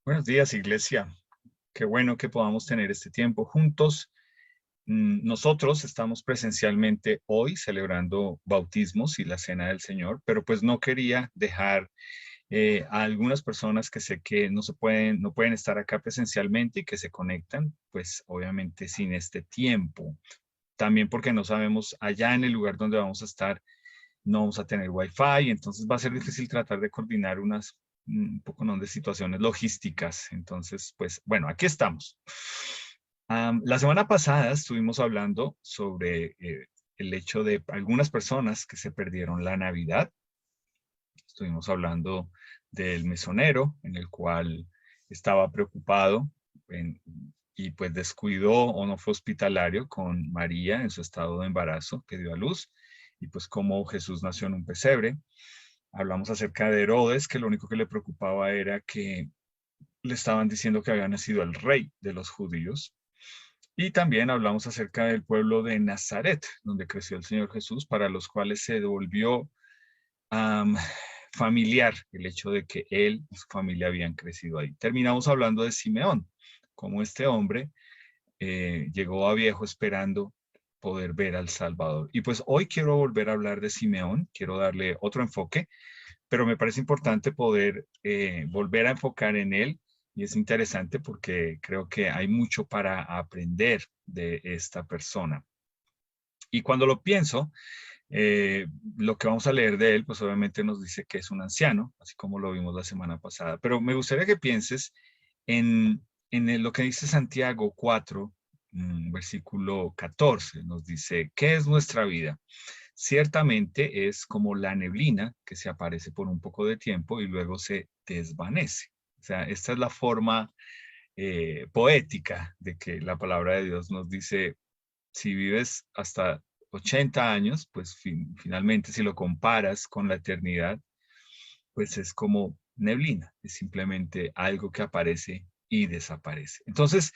Buenos días, iglesia. Qué bueno que podamos tener este tiempo juntos. Nosotros estamos presencialmente hoy celebrando bautismos y la Cena del Señor, pero pues no quería dejar a algunas personas que sé que no pueden estar acá presencialmente y que se conectan, pues obviamente sin este tiempo. También porque no sabemos allá en el lugar donde vamos a estar, no vamos a tener wifi, entonces va a ser difícil tratar de coordinar un poco ¿no? de situaciones logísticas. Entonces, pues bueno, aquí estamos. La semana pasada estuvimos hablando sobre el hecho de algunas personas que se perdieron la Navidad. Estuvimos hablando del mesonero, en el cual estaba preocupado en- y pues descuidó o no fue hospitalario con María en su estado de embarazo que dio a luz, y pues cómo Jesús nació en un pesebre. Hablamos acerca de Herodes, que lo único que le preocupaba era que le estaban diciendo que había nacido el rey de los judíos. Y también hablamos acerca del pueblo de Nazaret, donde creció el Señor Jesús, para los cuales se devolvió um, familiar el hecho de que él y su familia habían crecido ahí. Terminamos hablando de Simeón, como este hombre llegó a viejo esperando poder ver al Salvador. Y pues hoy quiero volver a hablar de Simeón, quiero darle otro enfoque, pero me parece importante poder volver a enfocar en él. Y es interesante porque creo que hay mucho para aprender de esta persona. Y cuando lo pienso, eh, lo que vamos a leer de él, pues obviamente nos dice que es un anciano, así como lo vimos la semana pasada. Pero me gustaría que pienses lo que dice Santiago 4, versículo 14. Nos dice, ¿qué es nuestra vida? Ciertamente es como la neblina que se aparece por un poco de tiempo y luego se desvanece. O sea, esta es la forma poética de que la palabra de Dios nos dice, si vives hasta 80 años, pues finalmente si lo comparas con la eternidad, pues es como neblina, es simplemente algo que aparece y desaparece. Entonces,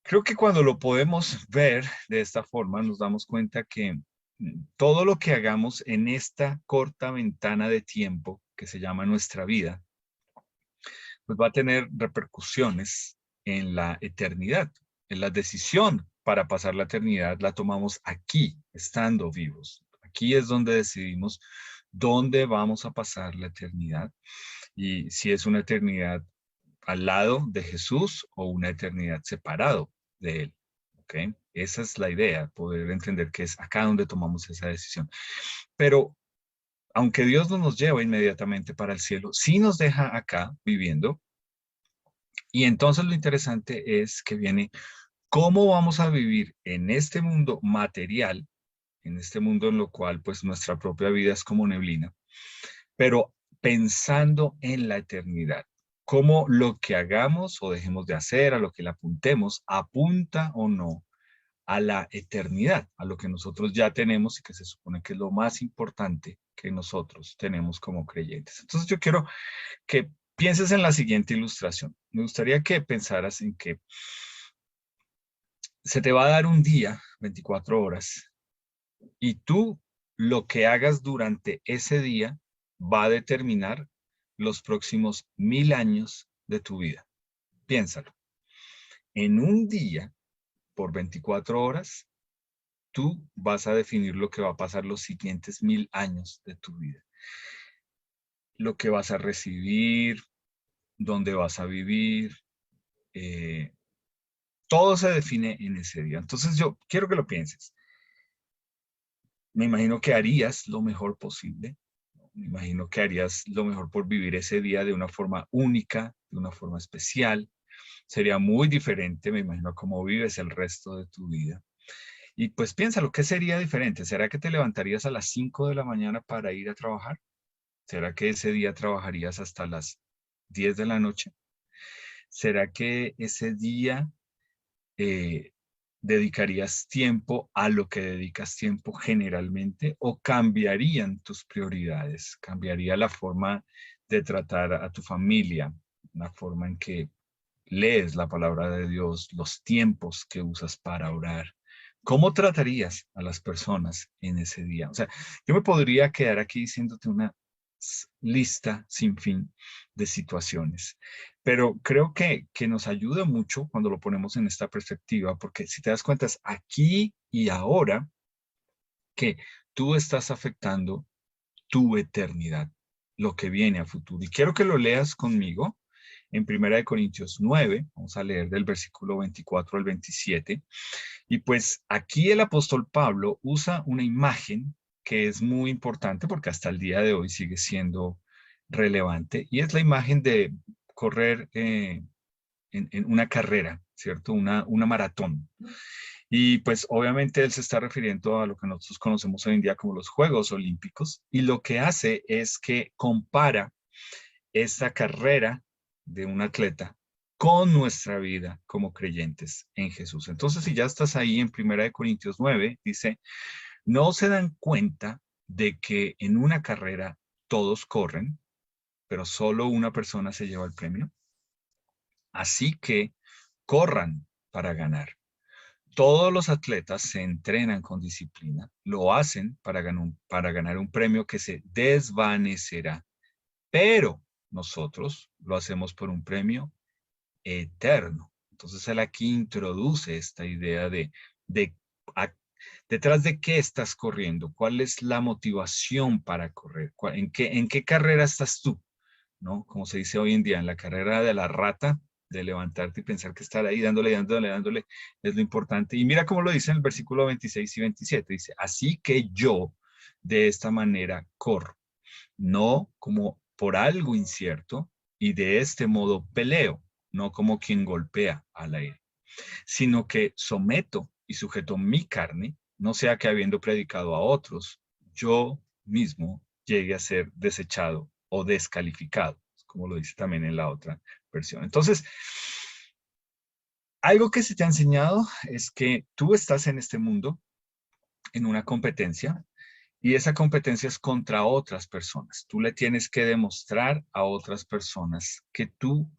creo que cuando lo podemos ver de esta forma, nos damos cuenta que todo lo que hagamos en esta corta ventana de tiempo que se llama nuestra vida, pues va a tener repercusiones en la eternidad. En la decisión para pasar la eternidad la tomamos aquí, estando vivos. Aquí es donde decidimos dónde vamos a pasar la eternidad y si es una eternidad al lado de Jesús o una eternidad separado de Él. ¿Ok? Esa es la idea, poder entender que es acá donde tomamos esa decisión. Pero aunque Dios no nos lleva inmediatamente para el cielo, sí nos deja acá viviendo. Y entonces lo interesante es que viene cómo vamos a vivir en este mundo material, en este mundo en lo cual pues nuestra propia vida es como neblina, pero pensando en la eternidad. Cómo lo que hagamos o dejemos de hacer, a lo que le apuntemos, apunta o no a la eternidad, a lo que nosotros ya tenemos y que se supone que es lo más importante que nosotros tenemos como creyentes. Entonces yo quiero que pienses en la siguiente ilustración. Me gustaría que pensaras en que se te va a dar un día, 24 horas, y tú lo que hagas durante ese día va a determinar los próximos 1000 años de tu vida. Piénsalo. En un día, por 24 horas, tú vas a definir lo que va a pasar los siguientes 1000 años de tu vida. Lo que vas a recibir, dónde vas a vivir, eh, todo se define en ese día. Entonces yo quiero que lo pienses. Me imagino que harías lo mejor posible. Me imagino que harías lo mejor por vivir ese día de una forma única, de una forma especial. Sería muy diferente, me imagino, a cómo vives el resto de tu vida. Y pues piénsalo, ¿qué sería diferente? ¿Será que te levantarías a las 5 de la mañana para ir a trabajar? ¿Será que ese día trabajarías hasta las 10 de la noche? ¿Será que ese día eh, dedicarías tiempo a lo que dedicas tiempo generalmente o cambiarían tus prioridades? ¿Cambiaría la forma de tratar a tu familia, la forma en que lees la palabra de Dios, los tiempos que usas para orar? ¿Cómo tratarías a las personas en ese día? O sea, yo me podría quedar aquí diciéndote lista sin fin de situaciones. Pero creo que nos ayuda mucho cuando lo ponemos en esta perspectiva, porque si te das cuenta es aquí y ahora que tú estás afectando tu eternidad, lo que viene a futuro. Y quiero que lo leas conmigo en 1 Corintios 9, vamos a leer del versículo 24 al 27. Y pues aquí el apóstol Pablo usa una imagen que es muy importante porque hasta el día de hoy sigue siendo relevante, y es la imagen de correr en una carrera, ¿cierto? Una maratón. Y pues obviamente él se está refiriendo a lo que nosotros conocemos hoy en día como los Juegos Olímpicos, y lo que hace es que compara esta carrera de un atleta con nuestra vida como creyentes en Jesús. Entonces, si ya estás ahí en 1 Corintios 9, dice, ¿no se dan cuenta de que en una carrera todos corren, pero solo una persona se lleva el premio? Así que corran para ganar. Todos los atletas se entrenan con disciplina, lo hacen para ganar un premio que se desvanecerá, pero nosotros lo hacemos por un premio eterno. Entonces él aquí introduce esta idea de a, detrás de qué estás corriendo, cuál es la motivación para correr, en qué carrera estás tú, ¿no? Como se dice hoy en día, en la carrera de la rata, de levantarte y pensar que estar ahí dándole es lo importante. Y mira cómo lo dice en el versículo 26 y 27, dice, así que yo de esta manera corro, no como por algo incierto, y de este modo peleo, no como quien golpea al aire, sino que someto y sujeto mi carne, no sea que habiendo predicado a otros, yo mismo llegue a ser desechado o descalificado, como lo dice también en la otra versión. Entonces, algo que se te ha enseñado es que tú estás en este mundo en una competencia, y esa competencia es contra otras personas. Tú le tienes que demostrar a otras personas que tú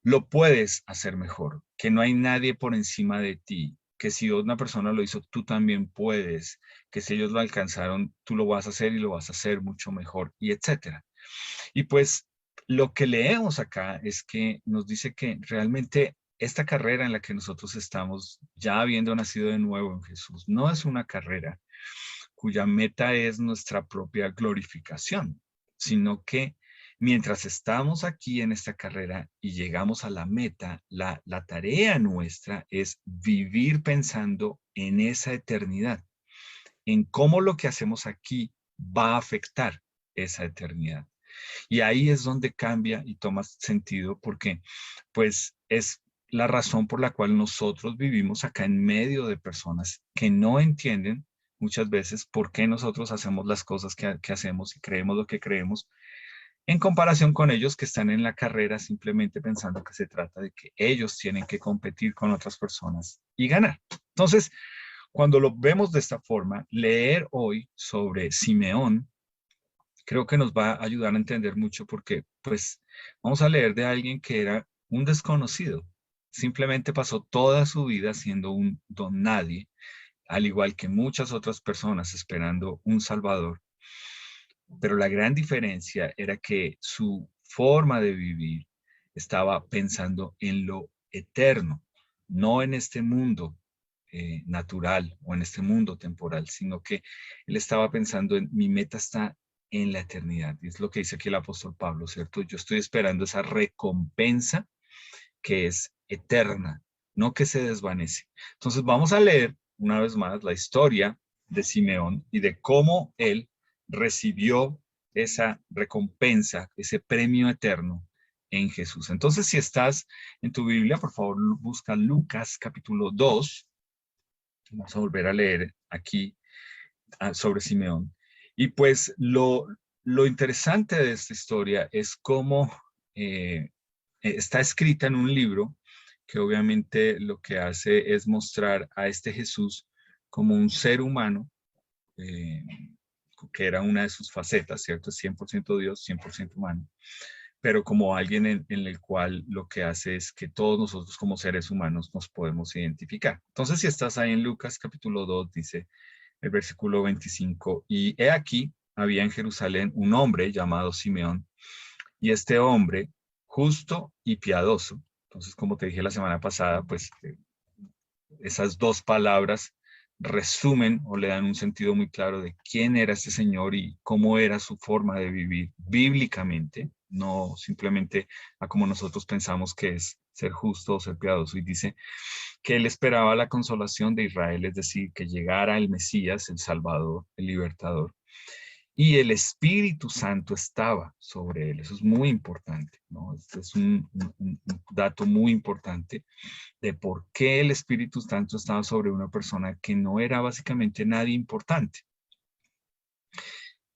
lo puedes hacer mejor, que no hay nadie por encima de ti, que si una persona lo hizo, tú también puedes, que si ellos lo alcanzaron, tú lo vas a hacer y lo vas a hacer mucho mejor, y etcétera. Y pues lo que leemos acá es que nos dice que realmente esta carrera en la que nosotros estamos, ya habiendo nacido de nuevo en Jesús, no es una carrera cuya meta es nuestra propia glorificación, sino que mientras estamos aquí en esta carrera y llegamos a la meta, la tarea nuestra es vivir pensando en esa eternidad, en cómo lo que hacemos aquí va a afectar esa eternidad. Y ahí es donde cambia y toma sentido, porque pues es la razón por la cual nosotros vivimos acá en medio de personas que no entienden muchas veces por qué nosotros hacemos las cosas que hacemos y creemos lo que creemos, en comparación con ellos que están en la carrera simplemente pensando que se trata de que ellos tienen que competir con otras personas y ganar. Entonces, cuando lo vemos de esta forma, leer hoy sobre Simeón creo que nos va a ayudar a entender mucho, porque pues vamos a leer de alguien que era un desconocido. Simplemente pasó toda su vida siendo un don nadie, al igual que muchas otras personas esperando un Salvador. Pero la gran diferencia era que su forma de vivir estaba pensando en lo eterno, no en este mundo natural o en este mundo temporal, sino que él estaba pensando en mi meta está en la eternidad. Y es lo que dice aquí el apóstol Pablo, ¿cierto? Yo estoy esperando esa recompensa que es eterna, no que se desvanece. Entonces vamos a leer una vez más la historia de Simeón y de cómo él recibió esa recompensa, ese premio eterno en Jesús. Entonces, si estás en tu Biblia, por favor, busca Lucas capítulo 2. Vamos a volver a leer aquí sobre Simeón. Y pues lo interesante de esta historia es cómo está escrita en un libro que obviamente lo que hace es mostrar a este Jesús como un ser humano, eh, que era una de sus facetas, ¿cierto? 100% Dios, 100% humano, pero como alguien en el cual lo que hace es que todos nosotros como seres humanos nos podemos identificar. Entonces, si estás ahí en Lucas capítulo 2, dice el versículo 25, y he aquí, había en Jerusalén un hombre llamado Simeón, y este hombre, justo y piadoso. Entonces, como te dije la semana pasada, pues esas dos palabras resumen o le dan un sentido muy claro de quién era este señor y cómo era su forma de vivir bíblicamente, no simplemente a como nosotros pensamos que es ser justo o ser piadoso. Y dice que él esperaba la consolación de Israel, es decir, que llegara el Mesías, el Salvador, el Libertador, y el Espíritu Santo estaba sobre él. Eso es muy importante, ¿no? Este es un dato muy importante de por qué el Espíritu Santo estaba sobre una persona que no era básicamente nadie importante.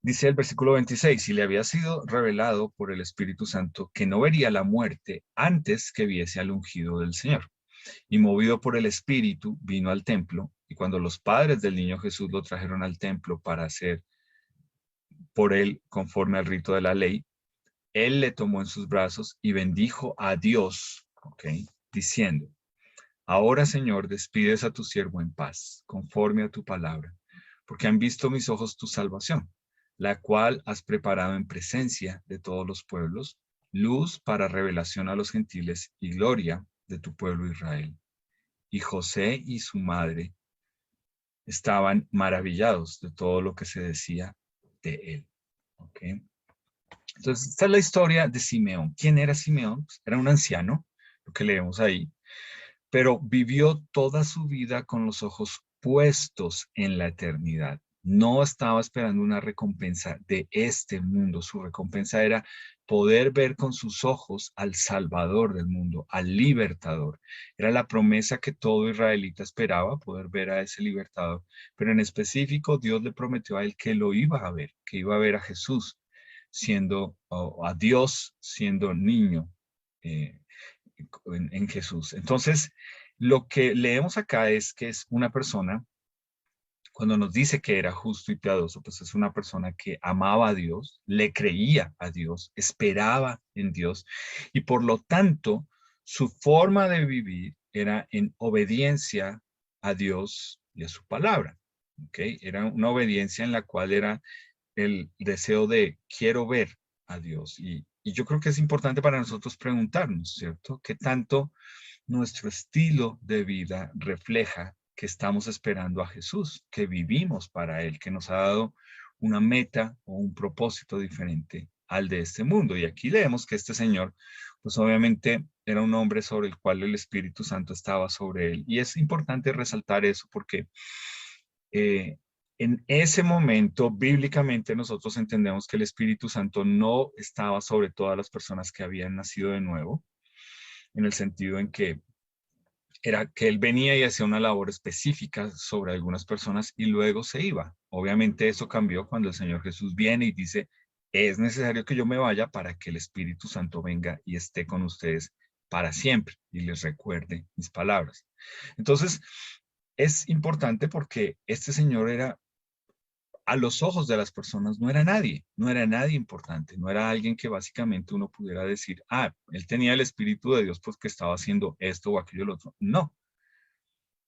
Dice el versículo 26, y le había sido revelado por el Espíritu Santo que no vería la muerte antes que viese al ungido del Señor. Y movido por el Espíritu, vino al templo, y cuando los padres del niño Jesús lo trajeron al templo para hacer por él conforme al rito de la ley, él le tomó en sus brazos y bendijo a Dios, ¿ok? Diciendo, ahora, Señor, despides a tu siervo en paz, conforme a tu palabra, porque han visto mis ojos tu salvación, la cual has preparado en presencia de todos los pueblos, luz para revelación a los gentiles y gloria de tu pueblo Israel. Y José y su madre estaban maravillados de todo lo que se decía de él. ¿Ok? Entonces, esta es la historia de Simeón. ¿Quién era Simeón? Pues, era un anciano, lo que leemos ahí, pero vivió toda su vida con los ojos puestos en la eternidad. No estaba esperando una recompensa de este mundo. Su recompensa era poder ver con sus ojos al Salvador del mundo, al Libertador. Era la promesa que todo israelita esperaba, poder ver a ese Libertador. Pero en específico, Dios le prometió a él que lo iba a ver, que iba a ver a Jesús siendo, a Dios siendo niño. En Jesús. Entonces, lo que leemos acá es que es una persona, cuando nos dice que era justo y piadoso, pues es una persona que amaba a Dios, le creía a Dios, esperaba en Dios y por lo tanto su forma de vivir era en obediencia a Dios y a su palabra. ¿Ok? Era una obediencia en la cual era el deseo de quiero ver a Dios. Y yo creo que es importante para nosotros preguntarnos, ¿cierto? ¿Qué tanto nuestro estilo de vida refleja que estamos esperando a Jesús, que vivimos para Él, que nos ha dado una meta o un propósito diferente al de este mundo? Y aquí leemos que este señor, pues obviamente era un hombre sobre el cual el Espíritu Santo estaba sobre él. Y es importante resaltar eso porque eh, en ese momento, bíblicamente, nosotros entendemos que el Espíritu Santo no estaba sobre todas las personas que habían nacido de nuevo, en el sentido en que era que él venía y hacía una labor específica sobre algunas personas y luego se iba. Obviamente eso cambió cuando el Señor Jesús viene y dice, es necesario que yo me vaya para que el Espíritu Santo venga y esté con ustedes para siempre y les recuerde mis palabras. Entonces, es importante porque este Señor era a los ojos de las personas no era nadie, no era nadie importante, no era alguien que básicamente uno pudiera decir, ah, él tenía el Espíritu de Dios porque estaba haciendo esto o aquello o lo otro. No,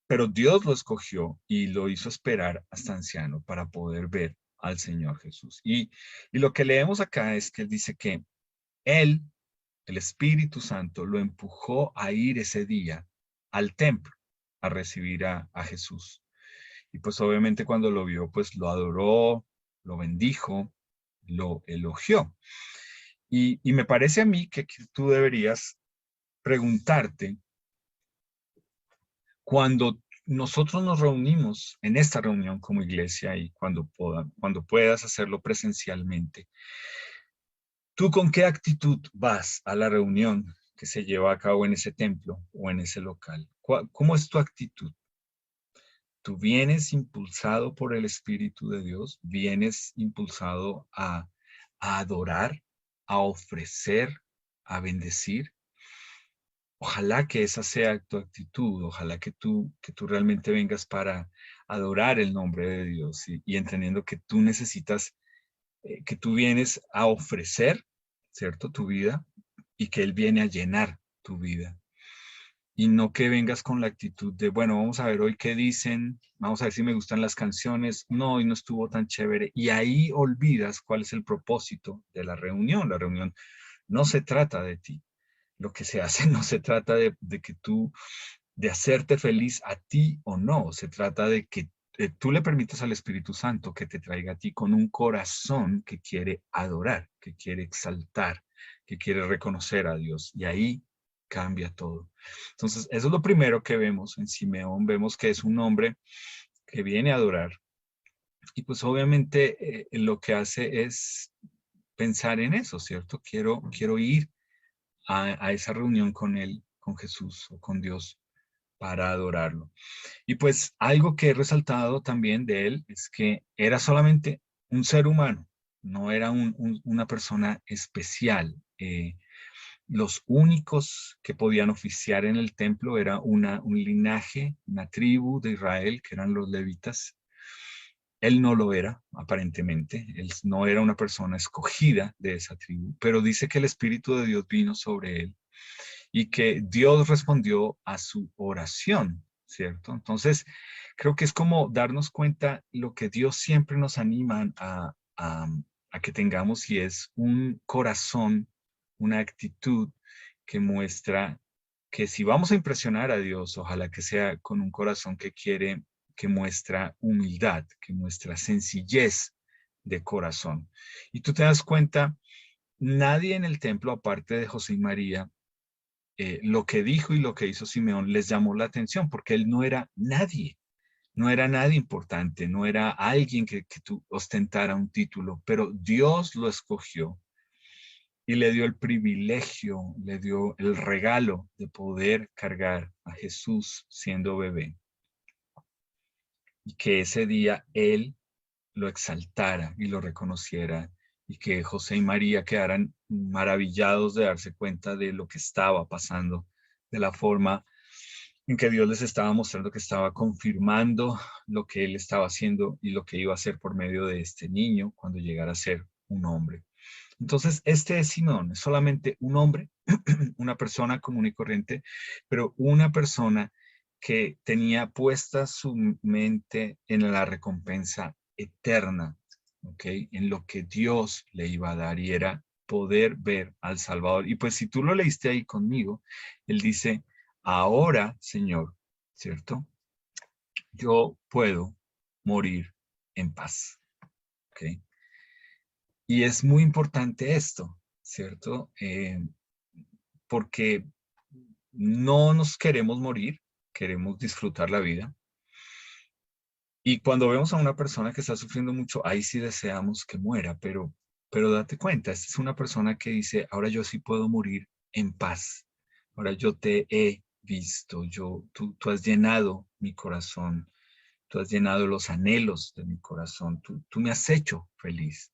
pero Dios lo escogió y lo hizo esperar hasta anciano para poder ver al Señor Jesús. Y lo que leemos acá es que él dice que él, el Espíritu Santo, lo empujó a ir ese día al templo a recibir a Jesús. Y pues obviamente cuando lo vio, pues lo adoró, lo bendijo, lo elogió. Y me parece a mí que tú deberías preguntarte, cuando nosotros nos reunimos en esta reunión como iglesia y cuando puedas hacerlo presencialmente, ¿tú con qué actitud vas a la reunión que se lleva a cabo en ese templo o en ese local? ¿Cómo es tu actitud? Tú vienes impulsado por el Espíritu de Dios, vienes impulsado a adorar, a ofrecer, a bendecir. Ojalá que esa sea tu actitud, ojalá que tú realmente vengas para adorar el nombre de Dios y entendiendo que tú necesitas, que tú vienes a ofrecer, ¿cierto? Tu vida y que Él viene a llenar tu vida. y no que vengas con la actitud de, bueno, vamos a ver hoy qué dicen, vamos a ver si me gustan las canciones, no, hoy no estuvo tan chévere, y ahí olvidas cuál es el propósito de la reunión. La reunión no se trata de ti, lo que se hace no se trata de que tú, de hacerte feliz a ti o no, se trata de que tú le permitas al Espíritu Santo que te traiga a ti con un corazón que quiere adorar, que quiere exaltar, que quiere reconocer a Dios. Y ahí cambia todo. Entonces, eso es lo primero que vemos en Simeón. Vemos que es un hombre que viene a adorar. Y pues obviamente lo que hace es pensar en eso, ¿cierto? Quiero ir a esa reunión con él, con Jesús o con Dios para adorarlo. Y pues algo que he resaltado también de él es que era solamente un ser humano, no era una persona especial. Los únicos que podían oficiar en el templo era un linaje, una tribu de Israel, que eran los levitas. Él no lo era, aparentemente. Él no era una persona escogida de esa tribu, pero dice que el Espíritu de Dios vino sobre él y que Dios respondió a su oración, ¿cierto? Entonces, creo que es como darnos cuenta lo que Dios siempre nos anima a que tengamos y es un corazón, una actitud que muestra que si vamos a impresionar a Dios, ojalá que sea con un corazón que quiere, que muestra humildad, que muestra sencillez de corazón. Y tú te das cuenta, nadie en el templo, aparte de José y María, lo que dijo y lo que hizo Simeón les llamó la atención porque él no era nadie, no era nadie importante, no era alguien que tú ostentara un título, pero Dios lo escogió y le dio el privilegio, le dio el regalo de poder cargar a Jesús siendo bebé y que ese día él lo exaltara y lo reconociera y que José y María quedaran maravillados de darse cuenta de lo que estaba pasando, de la forma en que Dios les estaba mostrando que estaba confirmando lo que él estaba haciendo y lo que iba a hacer por medio de este niño cuando llegara a ser un hombre. Entonces, este es Simeón, es solamente un hombre, una persona común y corriente, pero una persona que tenía puesta su mente en la recompensa eterna, ¿ok? En lo que Dios le iba a dar y era poder ver al Salvador. Y pues si tú lo leíste ahí conmigo, él dice, ahora, Señor, ¿cierto? Yo puedo morir en paz, ¿ok? Y es muy importante esto, ¿cierto? Porque no nos queremos morir, queremos disfrutar la vida. Y cuando vemos a una persona que está sufriendo mucho, ahí sí deseamos que muera, pero date cuenta, esta es una persona que dice, ahora yo sí puedo morir en paz. Ahora yo te he visto, tú has llenado mi corazón, tú has llenado los anhelos de mi corazón, tú me has hecho feliz.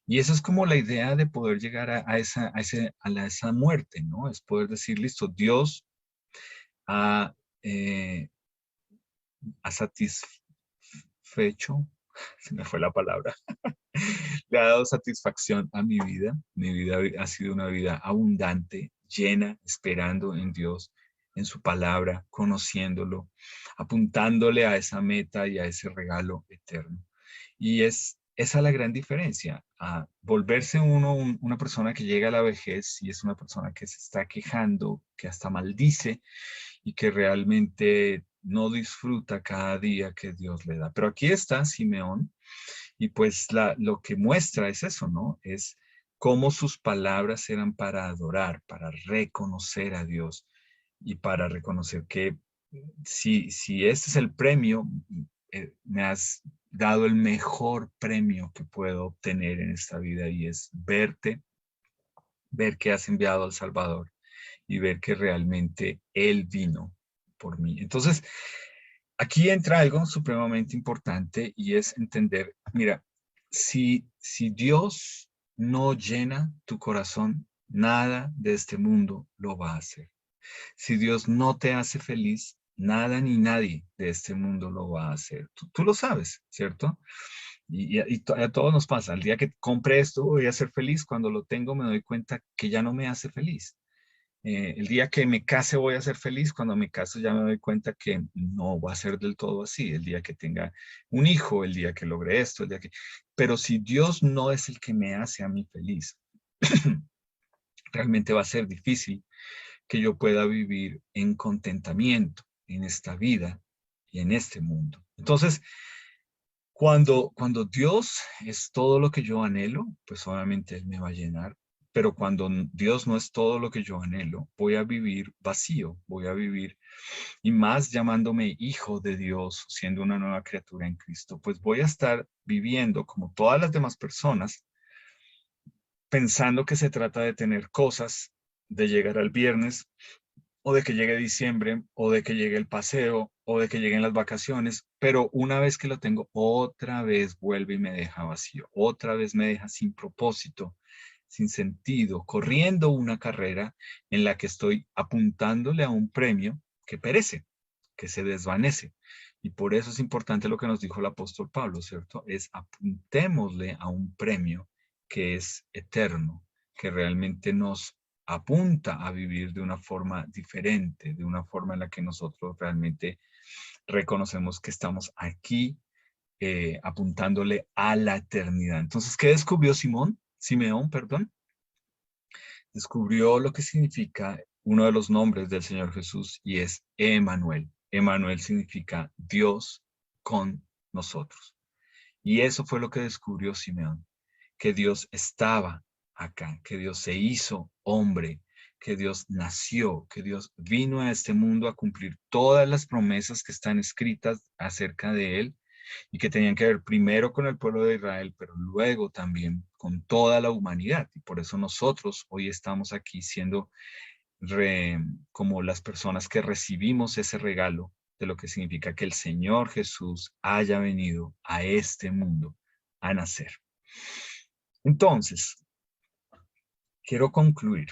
Y eso es como la idea de poder llegar a esa muerte, ¿no? Es poder decir, listo, Dios ha, eh, ha satisfecho, se me fue la palabra, le ha dado satisfacción a mi vida. Mi vida ha sido una vida abundante, llena, esperando en Dios, en su palabra, conociéndolo, apuntándole a esa meta y a ese regalo eterno. Y es esa la gran diferencia, a volverse uno una persona que llega a la vejez y es una persona que se está quejando, que hasta maldice y que realmente no disfruta cada día que Dios le da. Pero aquí está Simeón y pues lo que muestra es eso, ¿no? Es cómo sus palabras eran para adorar, para reconocer a Dios y para reconocer que si este es el premio, me has dado el mejor premio que puedo obtener en esta vida y es verte, ver que has enviado al Salvador y ver que realmente Él vino por mí. Entonces, aquí entra algo supremamente importante y es entender, mira, si Dios no llena tu corazón, nada de este mundo lo va a hacer. Si Dios no te hace feliz, nada ni nadie de este mundo lo va a hacer. Tú lo sabes, ¿cierto? A todos nos pasa. El día que compre esto voy a ser feliz. Cuando lo tengo me doy cuenta que ya no me hace feliz. El día que me case voy a ser feliz, cuando me caso ya me doy cuenta que no va a ser del todo así, el día que tenga un hijo, el día que logre esto, el día que... Pero si Dios no es el que me hace a mí feliz, realmente va a ser difícil que yo pueda vivir en contentamiento en esta vida y en este mundo. Entonces, cuando Dios es todo lo que yo anhelo, pues obviamente Él me va a llenar. Pero cuando Dios no es todo lo que yo anhelo, voy a vivir vacío, voy a vivir, y más llamándome hijo de Dios, siendo una nueva criatura en Cristo, pues voy a estar viviendo como todas las demás personas, pensando que se trata de tener cosas, de llegar al viernes, o de que llegue diciembre, o de que llegue el paseo, o de que lleguen las vacaciones, pero una vez que lo tengo, otra vez vuelve y me deja vacío, otra vez me deja sin propósito, sin sentido, corriendo una carrera en la que estoy apuntándole a un premio que perece, que se desvanece. Y por eso es importante lo que nos dijo el apóstol Pablo, ¿cierto? Es apuntémosle a un premio que es eterno, que realmente nos apunta a vivir de una forma diferente, de una forma en la que nosotros realmente reconocemos que estamos aquí apuntándole a la eternidad. Entonces, ¿qué descubrió Simeón, perdón? Descubrió lo que significa uno de los nombres del Señor Jesús y es Emmanuel. Emmanuel significa Dios con nosotros. Y eso fue lo que descubrió Simeón, que Dios estaba acá, que Dios se hizo hombre, que Dios nació, que Dios vino a este mundo a cumplir todas las promesas que están escritas acerca de él y que tenían que ver primero con el pueblo de Israel, pero luego también con toda la humanidad. Y por eso nosotros hoy estamos aquí siendo como las personas que recibimos ese regalo de lo que significa que el Señor Jesús haya venido a este mundo a nacer. Entonces, quiero concluir.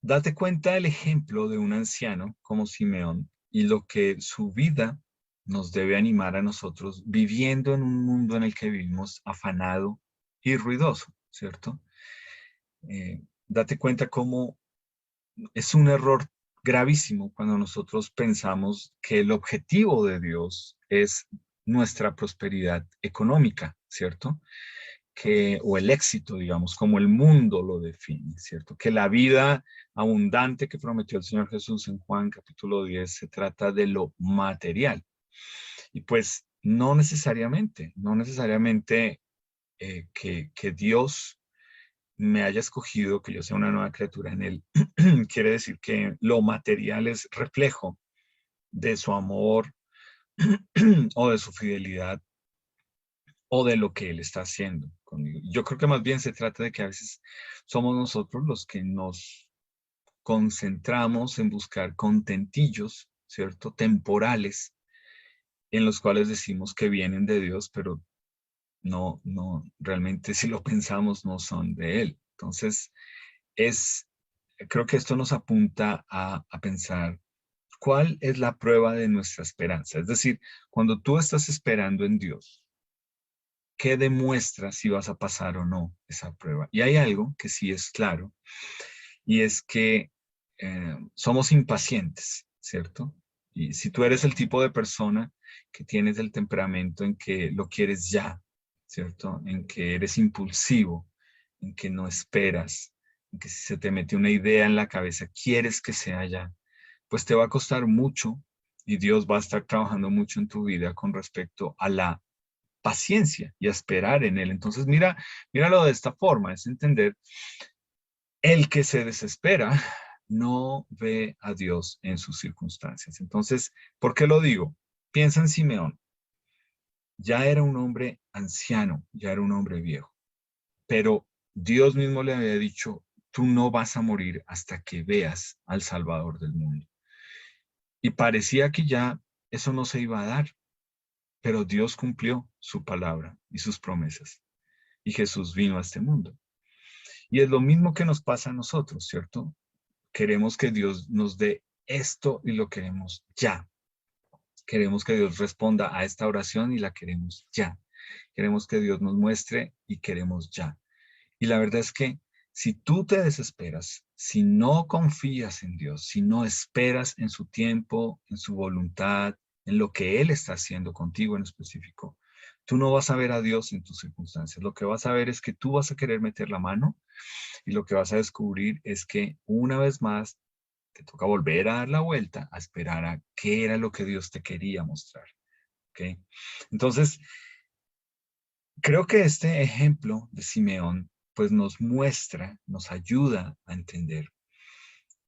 Date cuenta del ejemplo de un anciano como Simeón y lo que su vida nos debe animar a nosotros viviendo en un mundo en el que vivimos afanado y ruidoso, ¿cierto? Date cuenta cómo es un error gravísimo cuando nosotros pensamos que el objetivo de Dios es nuestra prosperidad económica, ¿cierto? O el éxito, digamos, como el mundo lo define, ¿cierto? Que la vida abundante que prometió el Señor Jesús en Juan capítulo 10 se trata de lo material. Y pues no necesariamente que Dios me haya escogido, que yo sea una nueva criatura en Él, quiere decir que lo material es reflejo de su amor o de su fidelidad o de lo que Él está haciendo conmigo. Yo creo que más bien se trata de que a veces somos nosotros los que nos concentramos en buscar contentillos, ¿cierto? Temporales, en los cuales decimos que vienen de Dios, pero realmente si lo pensamos no son de Él. Entonces, creo que esto nos apunta a pensar cuál es la prueba de nuestra esperanza. Es decir, cuando tú estás esperando en Dios, ¿qué demuestra si vas a pasar o no esa prueba? Y hay algo que sí es claro, y es que somos impacientes, ¿cierto? Y si tú eres el tipo de persona que tienes el temperamento en que lo quieres ya, ¿cierto? En que eres impulsivo, en que no esperas, en que si se te mete una idea en la cabeza, quieres que sea ya, pues te va a costar mucho y Dios va a estar trabajando mucho en tu vida con respecto a la paciencia y a esperar en Él. Entonces, míralo de esta forma, es entender, el que se desespera no ve a Dios en sus circunstancias. Entonces, ¿por qué lo digo? Piensa en Simeón. Ya era un hombre anciano, ya era un hombre viejo, pero Dios mismo le había dicho, tú no vas a morir hasta que veas al Salvador del mundo. Y parecía que ya eso no se iba a dar, pero Dios cumplió su palabra y sus promesas. Y Jesús vino a este mundo. Y es lo mismo que nos pasa a nosotros, ¿cierto? Queremos que Dios nos dé esto y lo queremos ya. Queremos que Dios responda a esta oración y la queremos ya. Queremos que Dios nos muestre y queremos ya. Y la verdad es que Si tú te desesperas, si no confías en Dios, si no esperas en su tiempo, en su voluntad, en lo que Él está haciendo contigo en específico, tú no vas a ver a Dios en tus circunstancias. Lo que vas a ver es que tú vas a querer meter la mano y lo que vas a descubrir es que una vez más te toca volver a dar la vuelta, a esperar a qué era lo que Dios te quería mostrar. ¿Ok? Entonces, creo que este ejemplo de Simeón pues nos muestra, nos ayuda a entender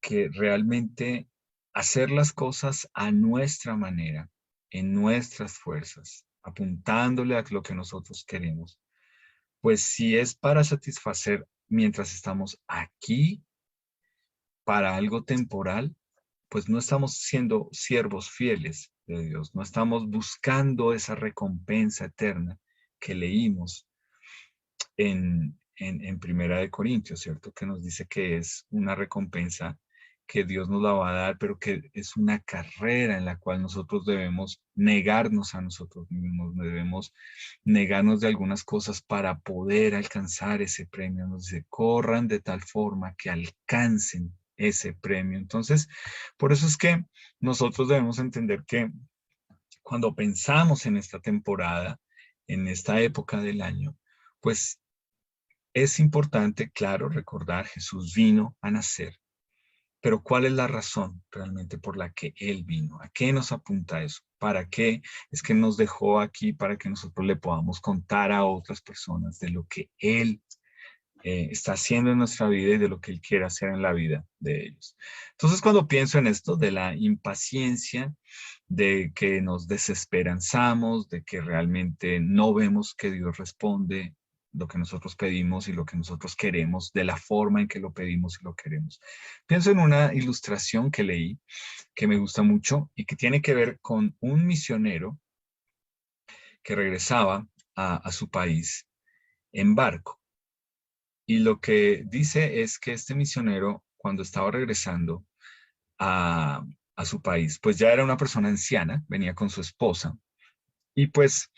que realmente hacer las cosas a nuestra manera, en nuestras fuerzas, apuntándole a lo que nosotros queremos, pues si es para satisfacer mientras estamos aquí para algo temporal, pues no estamos siendo siervos fieles de Dios, no estamos buscando esa recompensa eterna que leímos en Primera de Corintios, ¿cierto? Que nos dice que es una recompensa que Dios nos la va a dar, pero que es una carrera en la cual nosotros debemos negarnos a nosotros mismos, debemos negarnos de algunas cosas para poder alcanzar ese premio. Nos dice, corran de tal forma que alcancen ese premio. Entonces, por eso es que nosotros debemos entender que cuando pensamos en esta temporada, en esta época del año, pues es importante, claro, recordar, Jesús vino a nacer, pero ¿cuál es la razón realmente por la que Él vino? ¿A qué nos apunta eso? ¿Para qué es que nos dejó aquí para que nosotros le podamos contar a otras personas de lo que Él está haciendo en nuestra vida y de lo que Él quiere hacer en la vida de ellos? Entonces, cuando pienso en esto, de la impaciencia, de que nos desesperanzamos, de que realmente no vemos que Dios responde lo que nosotros pedimos y lo que nosotros queremos, de la forma en que lo pedimos y lo queremos. Pienso en una ilustración que leí, que me gusta mucho y que tiene que ver con un misionero que regresaba a su país en barco. Y lo que dice es que este misionero, cuando estaba regresando a, a su país, pues ya era una persona anciana, venía con su esposa, y pues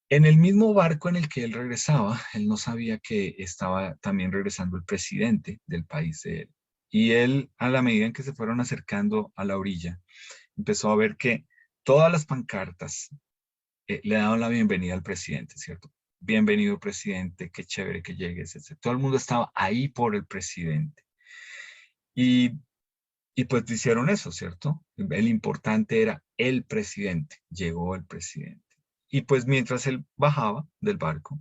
en el mismo barco en el que él regresaba, él no sabía que estaba también regresando el presidente del país de él. Y él, a la medida en que se fueron acercando a la orilla, empezó a ver que todas las pancartas le daban la bienvenida al presidente, ¿cierto? Bienvenido, presidente, qué chévere que llegues, etc. Todo el mundo estaba ahí por el presidente. Y, y pues hicieron eso, ¿cierto? El importante era el presidente, llegó el presidente. Y pues mientras él bajaba del barco,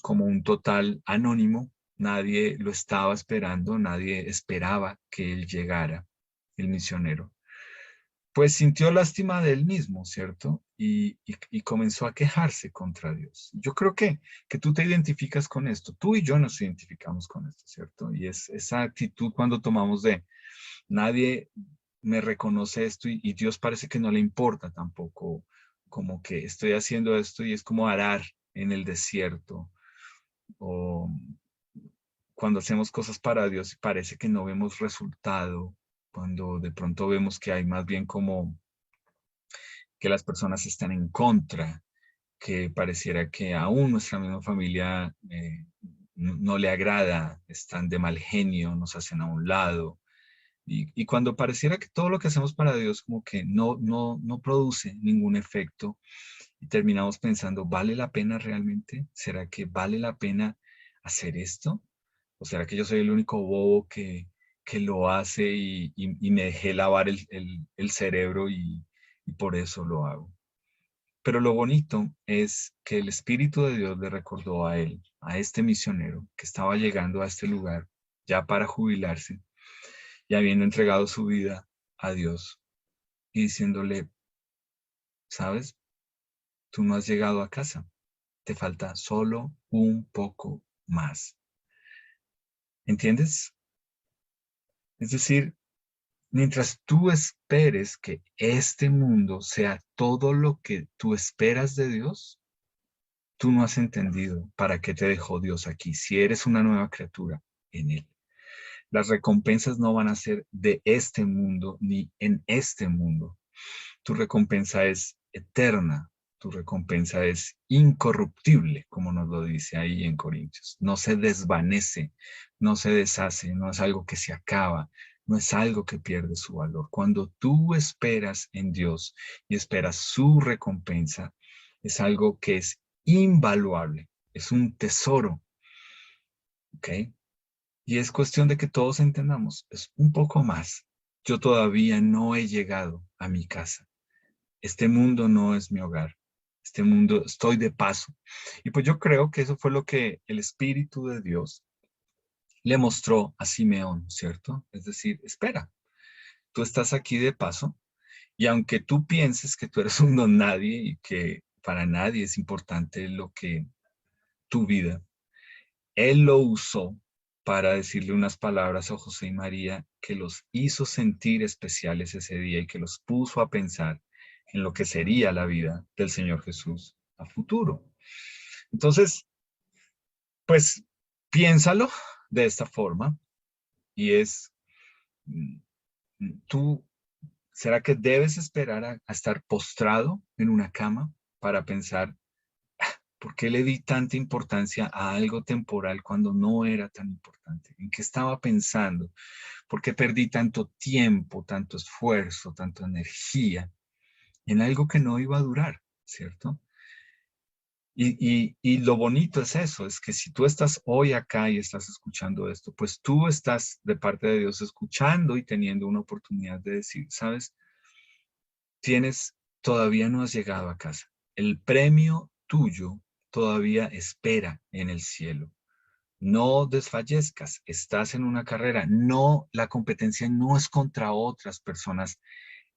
como un total anónimo, nadie lo estaba esperando, nadie esperaba que él llegara, el misionero. Pues sintió lástima de él mismo, ¿cierto? Y comenzó a quejarse contra Dios. Yo creo que tú te identificas con esto, tú y yo nos identificamos con esto, ¿cierto? Y es esa actitud cuando tomamos de nadie me reconoce esto y Dios parece que no le importa tampoco, como que estoy haciendo esto y es como arar en el desierto o cuando hacemos cosas para Dios y parece que no vemos resultado, cuando de pronto vemos que hay más bien como que las personas están en contra, que pareciera que aún nuestra misma familia no le agrada, están de mal genio, nos hacen a un lado. Y cuando pareciera que todo lo que hacemos para Dios como que no produce ningún efecto y terminamos pensando, ¿vale la pena realmente? ¿Será que vale la pena hacer esto? ¿O será que yo soy el único bobo que lo hace y me dejé lavar el cerebro y por eso lo hago? Pero lo bonito es que el Espíritu de Dios le recordó a él, a este misionero que estaba llegando a este lugar ya para jubilarse y habiendo entregado su vida a Dios y diciéndole, ¿sabes? Tú no has llegado a casa, te falta solo un poco más. ¿Entiendes? Es decir, mientras tú esperes que este mundo sea todo lo que tú esperas de Dios, tú no has entendido para qué te dejó Dios aquí, si eres una nueva criatura en Él. Las recompensas no van a ser de este mundo ni en este mundo. Tu recompensa es eterna, Tu recompensa es incorruptible, como nos lo dice ahí en Corintios. No se desvanece, no se deshace, no es algo que se acaba, no es algo que pierde su valor. Cuando tú esperas en Dios y esperas su recompensa, es algo que es invaluable, es un tesoro, ¿ok? Y es cuestión de que todos entendamos, es un poco más. Yo todavía no he llegado a mi casa. Este mundo no es mi hogar. Este mundo, estoy de paso. Y pues yo creo que eso fue lo que el Espíritu de Dios le mostró a Simeón, ¿cierto? Es decir, espera, tú estás aquí de paso y aunque tú pienses que tú eres un don nadie y que para nadie es importante lo que tu vida, Él lo usó para decirle unas palabras a José y María que los hizo sentir especiales ese día y que los puso a pensar en lo que sería la vida del Señor Jesús a futuro. Entonces, pues piénsalo de esta forma y es, mm, tú, ¿será que debes esperar a estar postrado en una cama para pensar, ¿por qué le di tanta importancia a algo temporal cuando no era tan importante? ¿En qué estaba pensando? ¿Por qué perdí tanto tiempo, tanto esfuerzo, tanta energía en algo que no iba a durar, ¿cierto? Y lo bonito es eso, es que si tú estás hoy acá y estás escuchando esto, pues tú estás de parte de Dios escuchando y teniendo una oportunidad de decir, ¿sabes? Todavía no has llegado a casa. El premio tuyo todavía espera en el cielo. No desfallezcas, estás en una carrera. No, la competencia no es contra otras personas,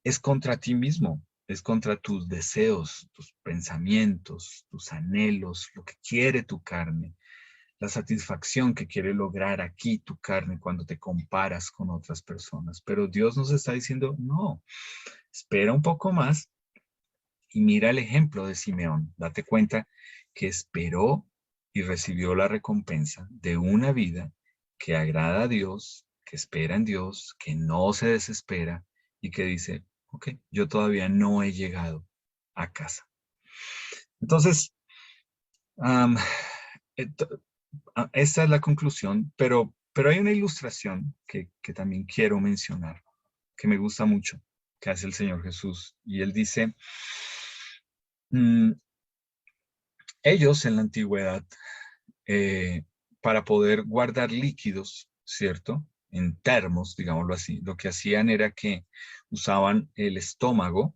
es contra ti mismo, es contra tus deseos, tus pensamientos, tus anhelos, lo que quiere tu carne, la satisfacción que quiere lograr aquí tu carne cuando te comparas con otras personas. Pero Dios nos está diciendo, no, espera un poco más y mira el ejemplo de Simeón. Date cuenta que esperó y recibió la recompensa de una vida que agrada a Dios, que espera en Dios, que no se desespera y que dice, ok, yo todavía no he llegado a casa. Entonces, um, esta es la conclusión, pero hay una ilustración que también quiero mencionar, que me gusta mucho, que hace el Señor Jesús. Y él dice, mm, ellos en la antigüedad, eh, para poder guardar líquidos, ¿cierto? En termos, digámoslo así, lo que hacían era que usaban el estómago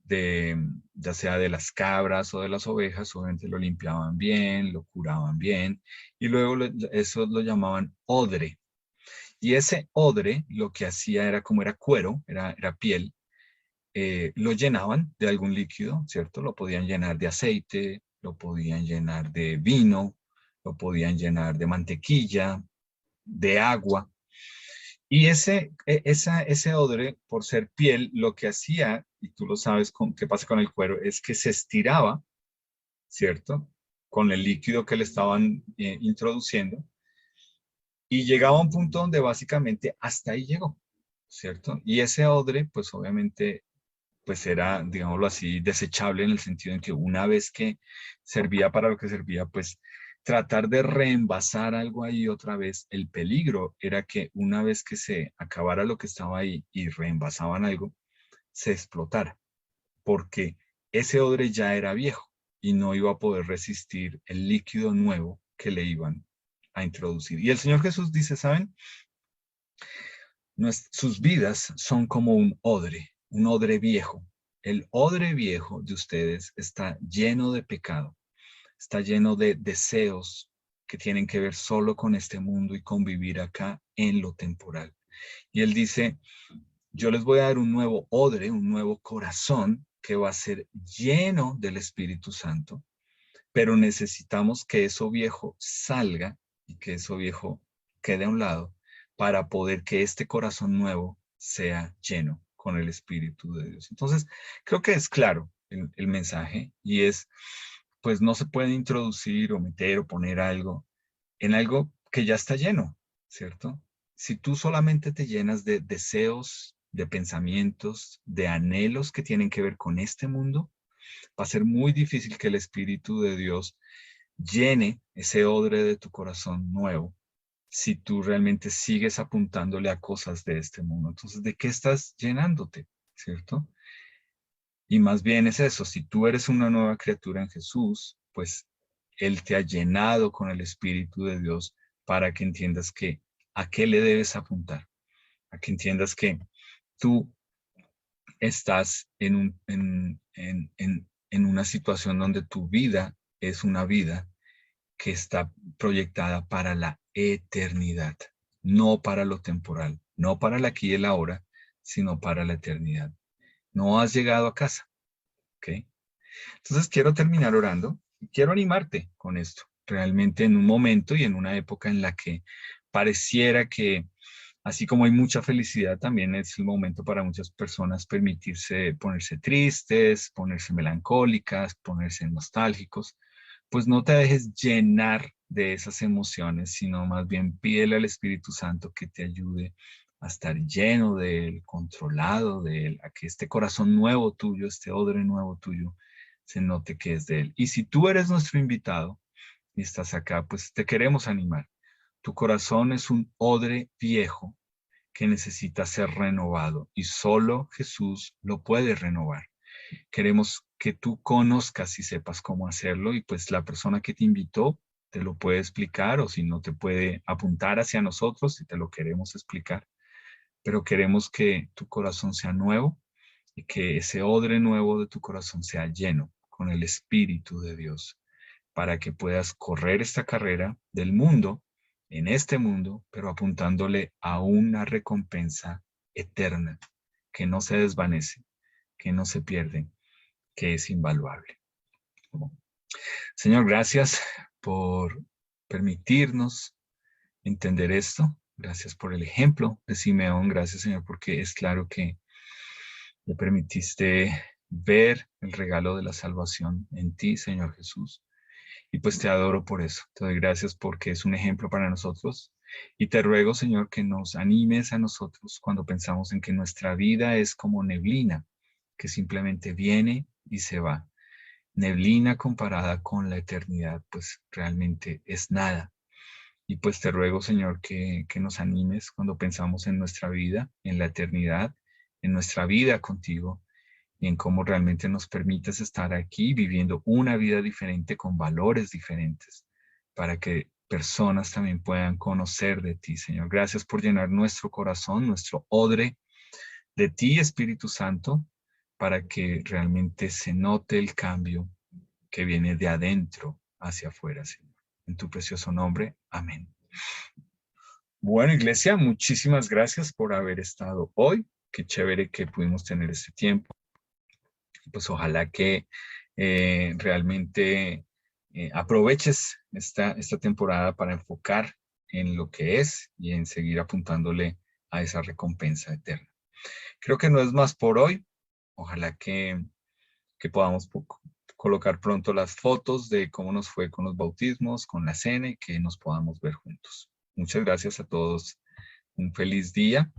de, ya sea de las cabras o de las ovejas, obviamente lo limpiaban bien, lo curaban bien, y luego eso lo llamaban odre. Y ese odre lo que hacía era, como era cuero, era piel, lo llenaban de algún líquido, ¿cierto? Lo podían llenar de aceite, lo podían llenar de vino, lo podían llenar de mantequilla, de agua. Y ese odre, por ser piel, lo que hacía, y tú lo sabes qué pasa con el cuero, es que se estiraba, ¿cierto? Con el líquido que le estaban introduciendo, y llegaba a un punto donde básicamente hasta ahí llegó, ¿cierto? Y ese odre, pues obviamente pues era, digámoslo así, desechable en el sentido en que una vez que servía para lo que servía, pues tratar de reenvasar algo ahí otra vez, el peligro era que una vez que se acabara lo que estaba ahí y reenvasaban algo, se explotara, porque ese odre ya era viejo y no iba a poder resistir el líquido nuevo que le iban a introducir. Y el Señor Jesús dice, ¿saben? Sus vidas son como un odre viejo. El odre viejo de ustedes está lleno de pecado, está lleno de deseos que tienen que ver solo con este mundo y con vivir acá en lo temporal. Y él dice, yo les voy a dar un nuevo odre, un nuevo corazón que va a ser lleno del Espíritu Santo, pero necesitamos que eso viejo salga y que eso viejo quede a un lado para poder que este corazón nuevo sea lleno con el Espíritu de Dios. Entonces, creo que es claro el mensaje y es, pues no se puede introducir o meter o poner algo en algo que ya está lleno, ¿cierto? Si tú solamente te llenas de deseos, de pensamientos, de anhelos que tienen que ver con este mundo, Va a ser muy difícil que el Espíritu de Dios llene ese odre de tu corazón nuevo si tú realmente sigues apuntándole a cosas de este mundo. Entonces, ¿de qué estás llenándote? ¿Cierto? Y más bien es eso, si tú eres una nueva criatura en Jesús, pues Él te ha llenado con el Espíritu de Dios para que entiendas que a qué le debes apuntar, a que entiendas que tú estás en una situación donde tu vida es una vida que está proyectada para la eternidad, no para lo temporal, no para el aquí y el ahora, sino para la eternidad. No has llegado a casa, ¿ok? Entonces quiero terminar orando y quiero animarte con esto. Realmente en un momento y en una época en la que pareciera que, así como hay mucha felicidad, también es el momento para muchas personas permitirse ponerse tristes, ponerse melancólicas, ponerse nostálgicos. Pues no te dejes llenar de esas emociones, sino más bien pídele al Espíritu Santo que te ayude a estar lleno de él, controlado de él, a que este corazón nuevo tuyo, este odre nuevo tuyo, se note que es de él. Y si tú eres nuestro invitado y estás acá, pues te queremos animar. Tu corazón es un odre viejo que necesita ser renovado y solo Jesús lo puede renovar. Queremos que tú conozcas y sepas cómo hacerlo y pues la persona que te invitó te lo puede explicar o si no te puede apuntar hacia nosotros y te lo queremos explicar. Pero queremos que tu corazón sea nuevo y que ese odre nuevo de tu corazón sea lleno con el Espíritu de Dios para que puedas correr esta carrera del mundo, en este mundo, pero apuntándole a una recompensa eterna que no se desvanece, que no se pierde, que es invaluable. Señor, gracias por permitirnos entender esto. Gracias por el ejemplo de Simeón. Gracias, Señor, porque es claro que le permitiste ver el regalo de la salvación en ti, Señor Jesús. Y pues te adoro por eso. Te doy gracias porque es un ejemplo para nosotros. Y te ruego, Señor, que nos animes a nosotros cuando pensamos en que nuestra vida es como neblina, que simplemente viene y se va. Neblina comparada con la eternidad, pues realmente es nada. Y pues te ruego, Señor, que nos animes cuando pensamos en nuestra vida, en la eternidad, en nuestra vida contigo y en cómo realmente nos permites estar aquí viviendo una vida diferente con valores diferentes para que personas también puedan conocer de ti, Señor. Gracias por llenar nuestro corazón, nuestro odre de ti, Espíritu Santo, para que realmente se note el cambio que viene de adentro hacia afuera, Señor. En tu precioso nombre, amén. Bueno, iglesia, muchísimas gracias por haber estado hoy. Qué chévere que pudimos tener este tiempo. Pues ojalá que realmente aproveches esta temporada para enfocar en lo que es y en seguir apuntándole a esa recompensa eterna. Creo que no es más por hoy. Ojalá que podamos colocar pronto las fotos de cómo nos fue con los bautismos, con la cena y que nos podamos ver juntos. Muchas gracias a todos. Un feliz día